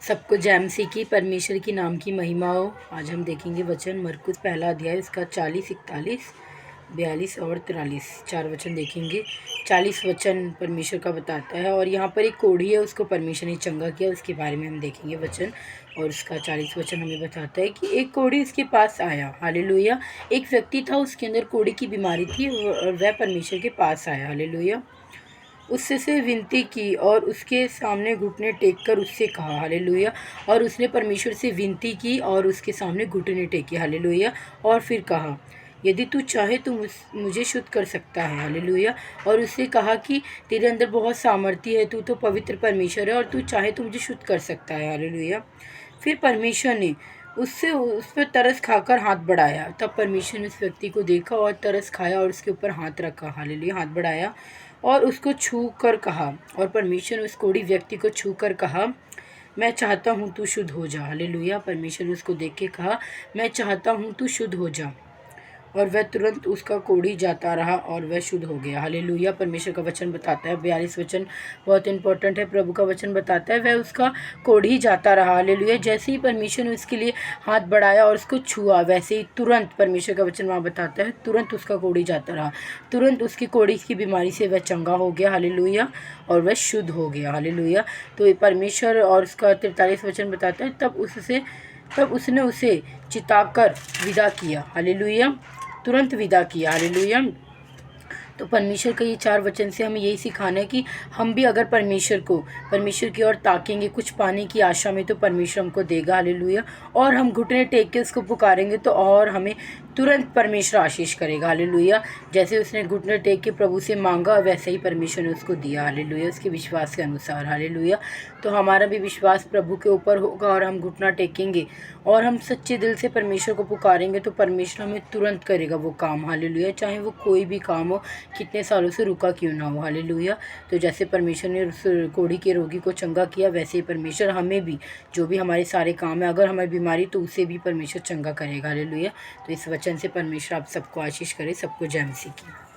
सबको जैमसी की परमेश्वर की नाम की महिमा हो। आज हम देखेंगे वचन मरकुस पहला अध्याय इसका 40, 41, 42 और 43 चार वचन देखेंगे। 40 वचन परमेश्वर का बताता है और यहाँ पर एक कोढ़ी है, उसको परमेश्वर ने चंगा किया, उसके बारे में हम देखेंगे वचन। और उसका 40 वचन हमें बताता है कि एक कोढ़ी उसके पास आया। हालेलुया। एक व्यक्ति था, उसके अंदर कोढ़ी की बीमारी थी और वह परमेश्वर के पास आया। हालेलुया। उससे विनती की और उसके सामने घुटने टेक कर उससे कहा। हालेलुया। और उसने परमेश्वर से विनती की और उसके सामने घुटने टेके। हालेलुया। और फिर कहा, यदि तू चाहे तो मुझे शुद्ध कर सकता है। हालेलुया। और उससे कहा कि तेरे अंदर बहुत सामर्थ्य है, तू तो पवित्र परमेश्वर है और तू चाहे तो मुझे शुद्ध कर सकता है। हालेलुया। फिर परमेश्वर ने उससे उस पर तरस खाकर हाथ बढ़ाया। तब परमेश्वर ने उस व्यक्ति को देखा और तरस खाया और उसके ऊपर हाथ रखा। हालेलुया। हाथ बढ़ाया और उसको छू कर कहा, और परमेश्वर ने उस कोढ़ी व्यक्ति को छू कर कहा, मैं चाहता हूँ तू शुद्ध हो जा। हालेलुया। परमेश्वर ने उसको देख के कहा, मैं चाहता हूँ तू शुद्ध हो जा। और वह तुरंत उसका कोढ़ी जाता रहा और वह शुद्ध हो गया। हालेलुया। परमेश्वर का वचन बताता है, 42 वचन बहुत इंपॉर्टेंट है। प्रभु का वचन बताता है वह उसका कोढ़ी जाता रहा। हालेलुया। जैसे ही परमेश्वर ने उसके लिए हाथ बढ़ाया और उसको छुआ, वैसे ही तुरंत परमेश्वर का वचन वहाँ बताता है तुरंत उसका कोढ़ी जाता रहा। तुरंत उसकी कोढ़ी की बीमारी से वह चंगा हो गया। हालेलुया। और वह शुद्ध हो गया। हालेलुया। तो परमेश्वर और उसका 43 वचन बताता है तब उसने उसे चिताकर विदा किया। हालेलुया। तुरंत विदा किया। हालेलुया। तो परमेश्वर का ये चार वचन से हमें यही सिखाना है कि हम भी अगर परमेश्वर की ओर ताकेंगे कुछ पाने की आशा में, तो परमेश्वर हमको देगा। हालेलुया। और हम घुटने टेक के उसको पुकारेंगे तो और हमें तुरंत परमेश्वर आशीष करेगा। हालेलुया। जैसे उसने घुटने टेक के प्रभु से मांगा, वैसे ही परमेश्वर ने उसको दिया। हालेलुया। उसके विश्वास के अनुसार। हालेलुया। तो हमारा भी विश्वास प्रभु के ऊपर होगा और हम घुटना टेकेंगे और हम सच्चे दिल से परमेश्वर को पुकारेंगे तो परमेश्वर हमें तुरंत करेगा वो काम। हालेलुया। चाहे वो कोई भी काम हो, कितने सालों से रुका क्यों ना हो। हालेलुया। तो जैसे परमेश्वर ने उस कोढ़ी के रोगी को चंगा किया, वैसे ही परमेश्वर हमें भी, जो भी हमारे सारे काम है, अगर हमारी बीमारी तो उसे भी परमेश्वर चंगा करेगा। हालेलुया। तो इस वचन से परमेश्वर आप सबको आशीष करे। सबको जय मसीह की।